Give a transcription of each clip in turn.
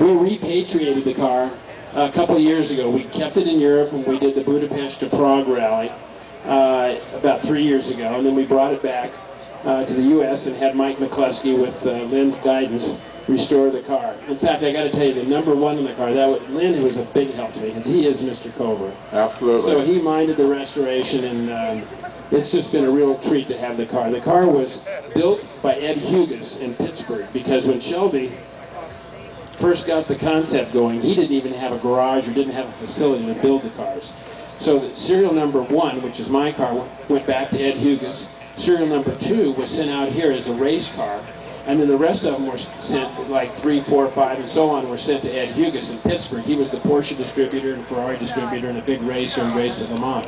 We repatriated the car a couple of years ago. We kept it in Europe when we did the Budapest to Prague rally about 3 years ago, and then we brought it back to the U.S. and had Mike McCluskey, with Lynn's guidance, restore the car. In fact, I got to tell you, the #1 in the car, that was Lynn, who was a big help to me, because he is Mr. Cobra. Absolutely. So he minded the restoration, and it's just been a real treat to have the car. The car was built by Ed Hughes in Pittsburgh, because when Shelby first got the concept going, he didn't even have a garage or didn't have a facility to build the cars. So the serial #1, which is my car, went back to Ed Hughes. Serial #2 was sent out here as a race car, and then the rest of them were sent, like 3, 4, 5, and so on, were sent to Ed Hughes in Pittsburgh. He was the Porsche distributor and Ferrari distributor and a big racer and raced at Le Mans.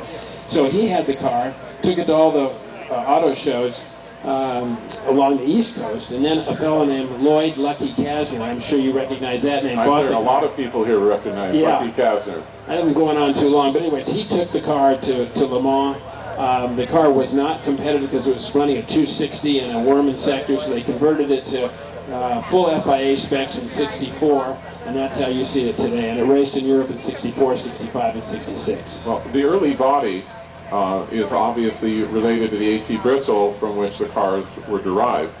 So he had the car, took it to all the auto shows along the East Coast, and then a fellow named Lloyd Lucky Kasner, I'm sure you recognize that name. I think a lot of people here recognize Lucky Kasner. I haven't going on too long, but anyways, he took the car to Le Mans. The car was not competitive because it was running at 260 and a Worman sector, so they converted it to full FIA specs in '64, and that's how you see it today. And it raced in Europe in '64, '65, and '66. Well, the early body is obviously related to the AC Bristol from which the cars were derived.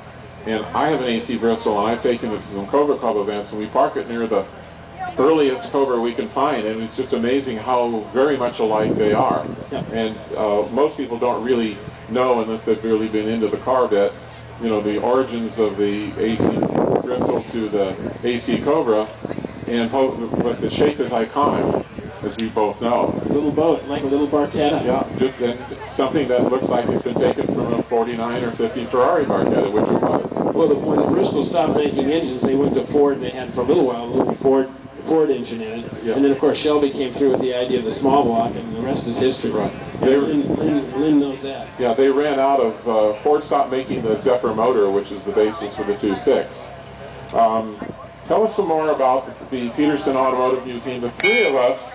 And I have an AC Bristol, and I've taken it to some Cobra Club events, and we park it near the earliest Cobra we can find, and it's just amazing how very much alike they are. Yeah. And most people don't really know, unless they've really been into the car bit, you know, the origins of the AC Bristol to the AC Cobra, and but the shape is iconic, as you both know. A little boat, like a little Barchetta. Yeah, just and something that looks like it's been taken from a 49 or 50 Ferrari Barchetta, which it was. Well, when the Bristol stopped making engines, they went to Ford, and they had for a little while a little Ford engine in it. Yeah. And then, of course, Shelby came through with the idea of the small block, and the rest is history. Right. Lynn knows that. Yeah, they ran out of, Ford stopped making the Zephyr motor, which is the basis for the 2.6. Tell us some more about the Peterson Automotive Museum. The three of us,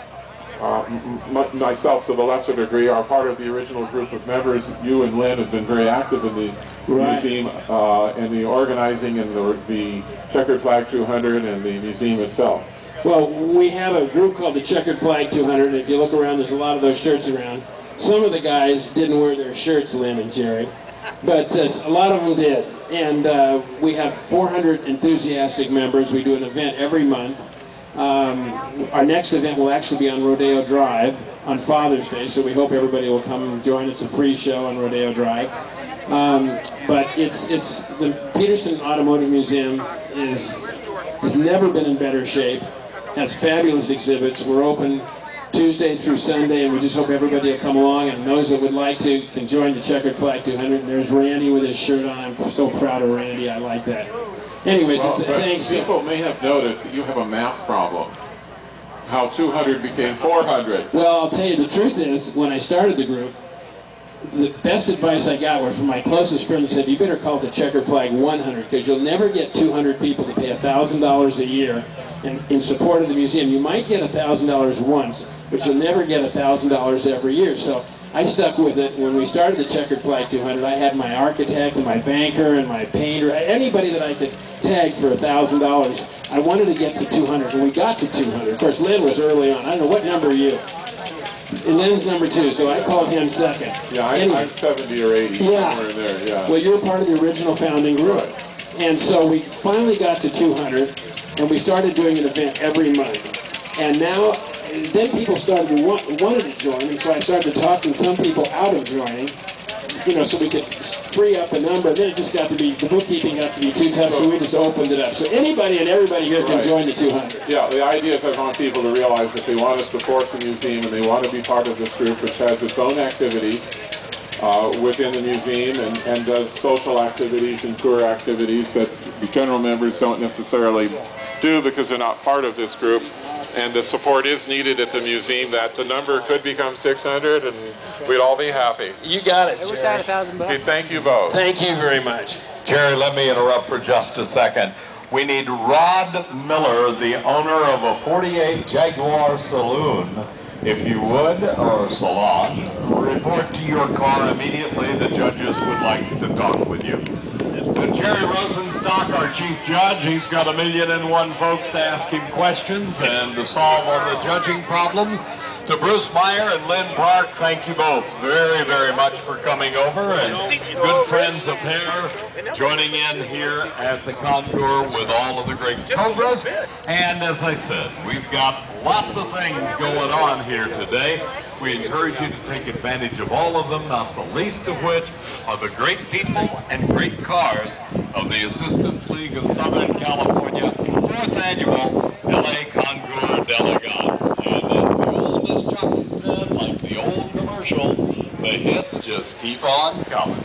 myself to the lesser degree, are part of the original group of members. You and Lynn have been very active in the museum, and the organizing, and the Checkered Flag 200 and the museum itself. Well, we have a group called the Checkered Flag 200, and if you look around, there's a lot of those shirts around. Some of the guys didn't wear their shirts, Lynn and Jerry, but a lot of them did. And we have 400 enthusiastic members. We do an event every month. Our next event will actually be on Rodeo Drive on Father's Day, so we hope everybody will come and join us. A free show on Rodeo Drive. But it's the Peterson Automotive Museum has never been in better shape. Has fabulous exhibits. We're open Tuesday through Sunday, and we just hope everybody will come along, and those that would like to can join the Checkered Flag 200. And there's Randy with his shirt on. I'm so proud of Randy. I like that. Anyways, Well, thanks. People may have noticed that you have a math problem. How 200 became 400. Well, I'll tell you, the truth is, when I started the group, the best advice I got was from my closest friend, who said, you better call it the Checkered Flag 100, because you'll never get 200 people to pay $1,000 a year in support of the museum. You might get $1,000 once, but you'll never get $1,000 every year. So I stuck with it. When we started the Checkered Flag 200, I had my architect and my banker and my painter, anybody that I could tag for $1,000. I wanted to get to 200, and we got to 200. Of course, Lynn was early on. I don't know, what number are you? Lynn's #2, so I called him second. Yeah, I'm 70 or 80, somewhere in there, yeah. Well, you're part of the original founding group. Right. And so we finally got to 200, and we started doing an event every month. And now, then people started to wanted to join, and so I started talking some people out of joining, you know, so we could free up a number. Then it just got to be, the bookkeeping got to be too tough, so we just opened it up. So anybody and everybody here can join the 200. Yeah, the idea is I want people to realize that they want to support the museum and they want to be part of this group, which has its own activities within the museum and does social activities and tour activities that the general members don't necessarily do because they're not part of this group. And the support is needed at the museum, that the number could become 600 and we'd all be happy. You got it, I wish I had $1,000. Okay, thank you both. Thank you very much. Jerry, let me interrupt for just a second. We need Rod Miller, the owner of a 48 Jaguar Saloon, if you would, or salon, report to your car immediately. The judges would like to talk with you. To Jerry Rosenstock, our chief judge, he's got 1,000,001 folks to ask him questions and to solve on the judging problems. To Bruce Meyer and Lynn Park, thank you both very, very much for coming over, and good friends of pair joining in here at the Concours with all of the great Cobras. And as I said, we've got lots of things going on here today. We encourage you to take advantage of all of them, not the least of which are the great people and great cars of the Assistance League of Southern California 4th Annual LA Concours Delegates. And as the oldest jockey said, like the old commercials, the hits just keep on coming.